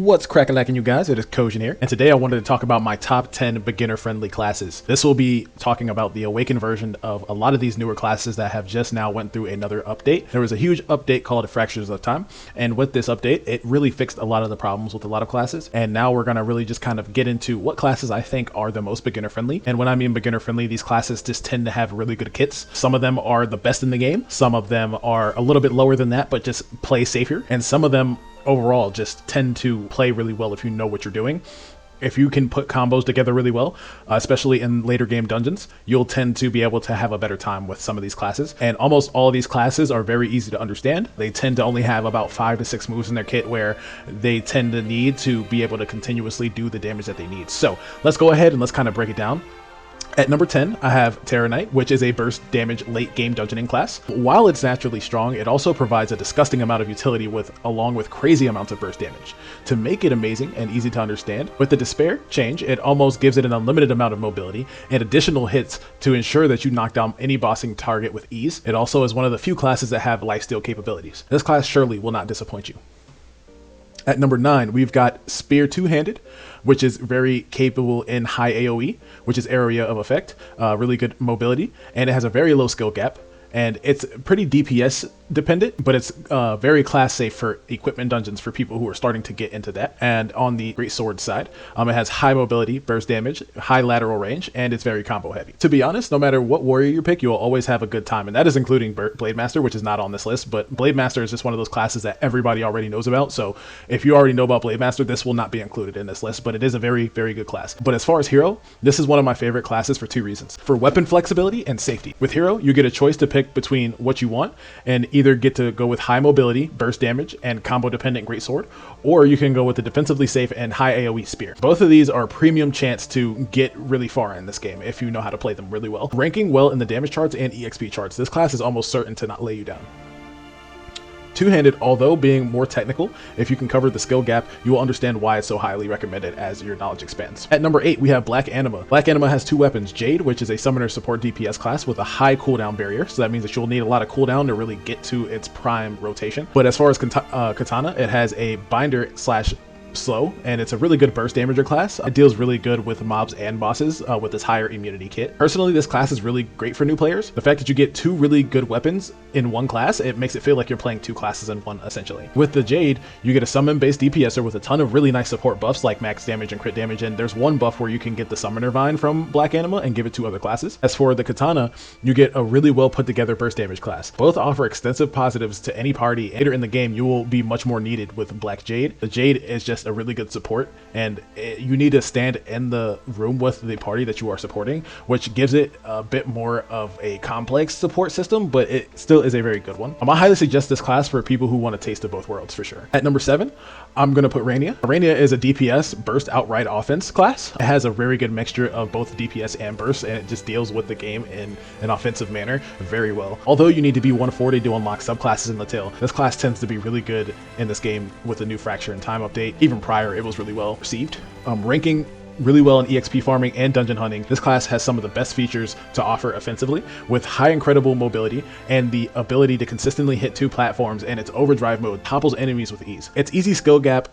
What's cracking lacking, you guys? It is Kojin here, and today I wanted to talk about my top 10 beginner-friendly classes. This will be talking about the awakened version of a lot of these newer classes that have just now went through another update. There was a huge update called Fractures of Time, and with this update, it really fixed a lot of the problems with a lot of classes, and now we're going to really just kind of get into what classes I think are the most beginner-friendly. And when I mean beginner-friendly, these classes just tend to have really good kits. Some of them are the best in the game, some of them are a little bit lower than that, but just play safer, and some of them overall just tend to play really well if you know what you're doing. If you can put combos together really well, especially in later game dungeons, you'll tend to be able to have a better time with some of these classes. And almost all of these classes are very easy to understand. They tend to only have about 5 to 6 moves in their kit where they tend to need to be able to continuously do the damage that they need. So let's go ahead and let's kind of break it down. At number 10, I have Terror Knight, which is a burst damage late game dungeoning class. While it's naturally strong, it also provides a disgusting amount of utility along with crazy amounts of burst damage. To make it amazing and easy to understand, with the Despair change, it almost gives it an unlimited amount of mobility and additional hits to ensure that you knock down any bossing target with ease. It also is one of the few classes that have lifesteal capabilities. This class surely will not disappoint you. At number 9, we've got Spear Two-Handed, which is very capable in high AoE, which is area of effect, really good mobility, and it has a very low skill gap. And it's pretty DPS dependent, but it's very class safe for equipment dungeons for people who are starting to get into that. And on the Great Sword side, it has high mobility, burst damage, high lateral range, and it's very combo heavy. To be honest, no matter what warrior you pick, you will always have a good time. And that is including Blade Master, which is not on this list, but Blade Master is just one of those classes that everybody already knows about. So if you already know about Blade Master, this will not be included in this list, but it is a very, very good class. But as far as Hero, this is one of my favorite classes for 2 reasons. For weapon flexibility and safety. With Hero, you get a choice to pick between what you want and either get to go with high mobility, burst damage, and combo dependent greatsword, or you can go with the defensively safe and high AoE spear. Both of these are a premium chance to get really far in this game if you know how to play them really well. Ranking well in the damage charts and EXP charts, this class is almost certain to not lay you down. Two-Handed, although being more technical, if you can cover the skill gap, you will understand why it's so highly recommended as your knowledge expands. At number 8, we have Black Anima. Black Anima has 2 weapons, Jade, which is a summoner support DPS class with a high cooldown barrier, so that means that you'll need a lot of cooldown to really get to its prime rotation. But as far as Katana, it has a binder slash slow, and it's a really good burst damager class. It deals really good with mobs and bosses with this higher immunity kit. Personally, this class is really great for new players. The fact that you get 2 really good weapons in one class, it makes it feel like you're playing 2 classes in one, essentially. With the Jade, you get a summon-based DPSer with a ton of really nice support buffs like max damage and crit damage, and there's one buff where you can get the Summoner Vine from Black Anima and give it to other classes. As for the Katana, you get a really well put together burst damage class. Both offer extensive positives to any party. Later in the game, you will be much more needed with Black Jade. The Jade is just a really good support, and you need to stand in the room with the party that you are supporting, which gives it a bit more of a complex support system, but it still is a very good one. I highly suggest this class for people who want a taste of both worlds for sure. At number 7, I'm going to put Rania. Rania is a DPS burst outright offense class. It has a very good mixture of both DPS and burst, and it just deals with the game in an offensive manner very well. Although you need to be 140 to unlock subclasses in LaTale, this class tends to be really good in this game with the new Fracture in Time update. Even prior, it was really well received. Ranking really well in EXP farming and dungeon hunting, this class has some of the best features to offer offensively, with high incredible mobility and the ability to consistently hit 2 platforms, and its overdrive mode topples enemies with ease. Its easy skill gap,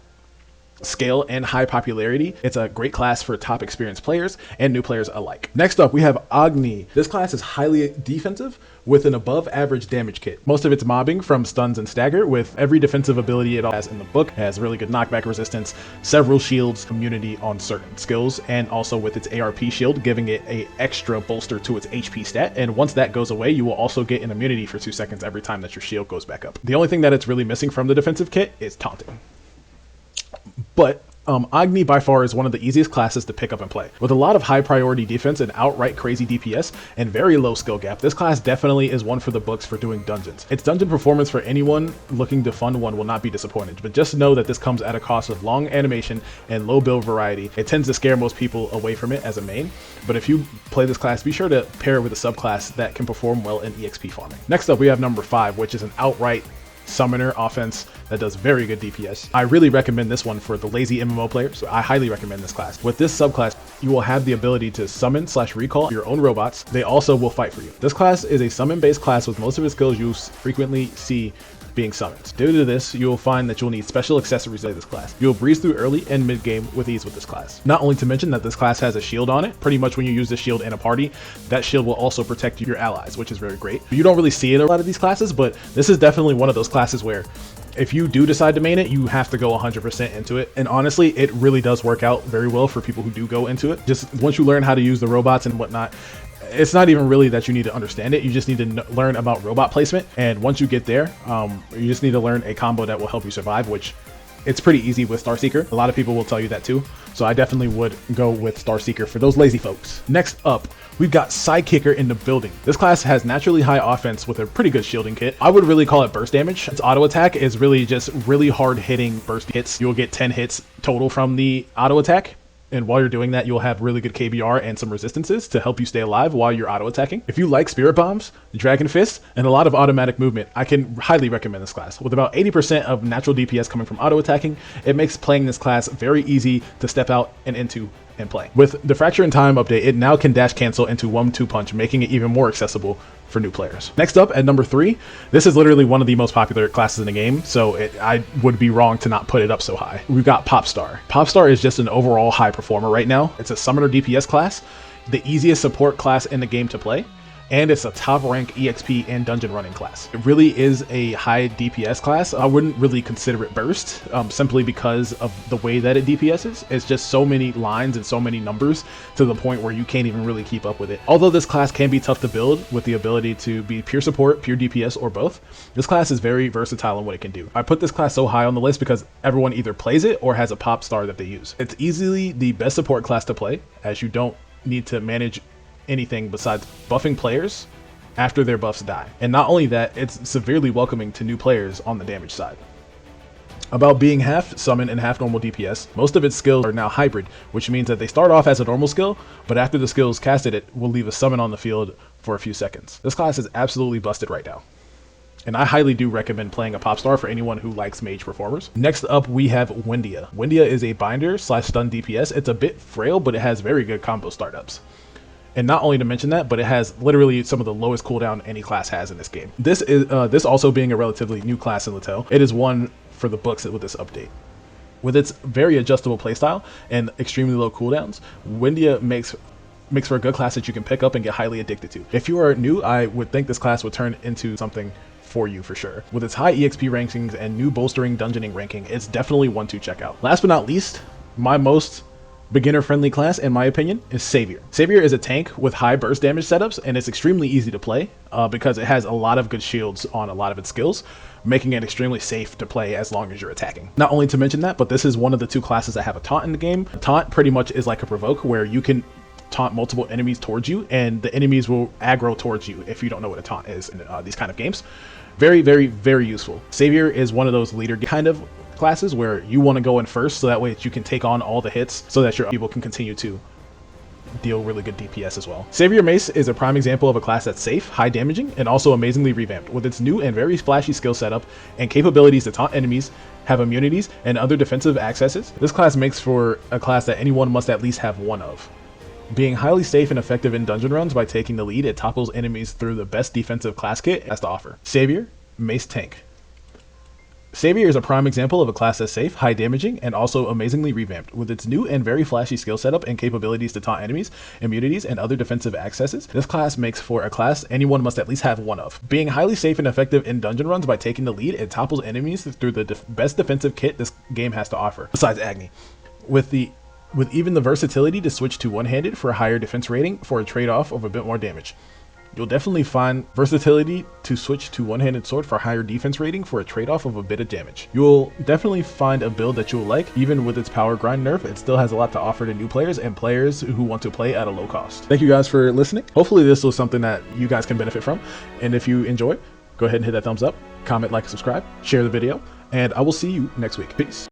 scale, and high popularity, it's a great class for top experienced players and new players alike. Next up, we have Agni. This class is highly defensive with an above average damage kit. Most of its mobbing from stuns and stagger, with every defensive ability it has in the book. It has really good knockback resistance, several shields, immunity on certain skills, and also with its ARP shield, giving it a extra bolster to its HP stat. And once that goes away, you will also get an immunity for 2 seconds every time that your shield goes back up. The only thing that it's really missing from the defensive kit is taunting. But Agni by far is one of the easiest classes to pick up and play. With a lot of high priority defense and outright crazy DPS and very low skill gap, this class definitely is one for the books for doing dungeons. Its dungeon performance for anyone looking to fund one will not be disappointed, but just know that this comes at a cost of long animation and low build variety. It tends to scare most people away from it as a main, but if you play this class, be sure to pair it with a subclass that can perform well in EXP farming. Next up, we have number 5, which is an outright summoner offense that does very good DPS. I really recommend this one for the lazy MMO players. I highly recommend this class. With this subclass, you will have the ability to summon / recall your own robots. They also will fight for you. This class is a summon based class with most of its skills you frequently see being summons. Due to this, you will find that you'll need special accessories to play this class. You'll breeze through early and mid game with ease with this class. Not only to mention that this class has a shield on it. Pretty much when you use the shield in a party, that shield will also protect your allies, which is very great. You don't really see it in a lot of these classes, but this is definitely one of those classes where if you do decide to main it, you have to go 100% into it. And honestly, it really does work out very well for people who do go into it. Just once you learn how to use the robots and whatnot, it's not even really that you need to understand it. You just need to learn about robot placement. And once you get there, you just need to learn a combo that will help you survive, which it's pretty easy with Starseeker. A lot of people will tell you that too. So I definitely would go with Starseeker for those lazy folks. Next up, we've got Sidekicker in the building. This class has naturally high offense with a pretty good shielding kit. I would really call it burst damage. Its auto attack is really just really hard hitting burst hits. You'll get 10 hits total from the auto attack. And while you're doing that, you'll have really good KBR and some resistances to help you stay alive while you're auto-attacking. If you like Spirit Bombs, Dragon Fist, and a lot of automatic movement, I can highly recommend this class. With about 80% of natural DPS coming from auto-attacking, it makes playing this class very easy to step out and into and play. With the Fracture in Time update, it now can dash cancel into 1-2 punch, making it even more accessible for new players. Next up at number 3, this is literally one of the most popular classes in the game, so I would be wrong to not put it up so high. We've got Popstar. Popstar is just an overall high performer right now. It's a summoner DPS class, the easiest support class in the game to play, and it's a top rank EXP and dungeon running class. It really is a high DPS class. I wouldn't really consider it burst simply because of the way that it DPSs. It's just so many lines and so many numbers to the point where you can't even really keep up with it. Although this class can be tough to build with the ability to be pure support, pure DPS, or both, this class is very versatile in what it can do. I put this class so high on the list because everyone either plays it or has a pop star that they use. It's easily the best support class to play, as you don't need to manage anything besides buffing players after their buffs die. And not only that, it's severely welcoming to new players on the damage side. About being half summon and half normal DPS, most of its skills are now hybrid, which means that they start off as a normal skill, but after the skill is casted, it will leave a summon on the field for a few seconds. This class is absolutely busted right now, and I highly do recommend playing a Popstar for anyone who likes mage performers. Next up, we have Windia. Windia is a binder / stun DPS. It's a bit frail, but it has very good combo startups. And not only to mention that, but it has literally some of the lowest cooldown any class has in this game. This also being a relatively new class in LaTale, it is one for the books with this update. With its very adjustable playstyle and extremely low cooldowns, Windia makes for a good class that you can pick up and get highly addicted to. If you are new, I would think this class would turn into something for you for sure. With its high EXP rankings and new bolstering dungeoning ranking, it's definitely one to check out. Last but not least, my most beginner-friendly class, in my opinion, is Savior. Savior is a tank with high burst damage setups, and it's extremely easy to play because it has a lot of good shields on a lot of its skills, making it extremely safe to play as long as you're attacking. Not only to mention that, but this is one of the 2 classes that have a taunt in the game. A taunt pretty much is like a provoke where you can taunt multiple enemies towards you, and the enemies will aggro towards you if you don't know what a taunt is in these kind of games. Very, very, very useful. Savior is one of those leader kind of classes where you want to go in first, so that way you can take on all the hits so that your people can continue to deal really good DPS as well. Savior Mace is a prime example of a class that's safe, high damaging, and also amazingly revamped. With its new and very flashy skill setup and capabilities to taunt enemies, have immunities, and other defensive accesses, this class makes for a class that anyone must at least have one of. Being highly safe and effective in dungeon runs by taking the lead, it topples enemies through the best defensive class kit it has to offer. Savior, Mace Tank. Savior is a prime example of a class that's safe, high damaging, and also amazingly revamped. With its new and very flashy skill setup and capabilities to taunt enemies, immunities, and other defensive accesses, this class makes for a class anyone must at least have one of. Being highly safe and effective in dungeon runs by taking the lead, it topples enemies through the best defensive kit this game has to offer, besides Agni. With even the versatility to switch to one-handed for a higher defense rating for a trade-off of a bit more damage. You'll definitely find versatility to switch to one-handed sword for higher defense rating for a trade-off of a bit of damage. You'll definitely find a build that you'll like. Even with its power grind nerf, it still has a lot to offer to new players and players who want to play at a low cost. Thank you guys for listening. Hopefully this was something that you guys can benefit from. And if you enjoy, go ahead and hit that thumbs up, comment, like, and subscribe, share the video, and I will see you next week. Peace.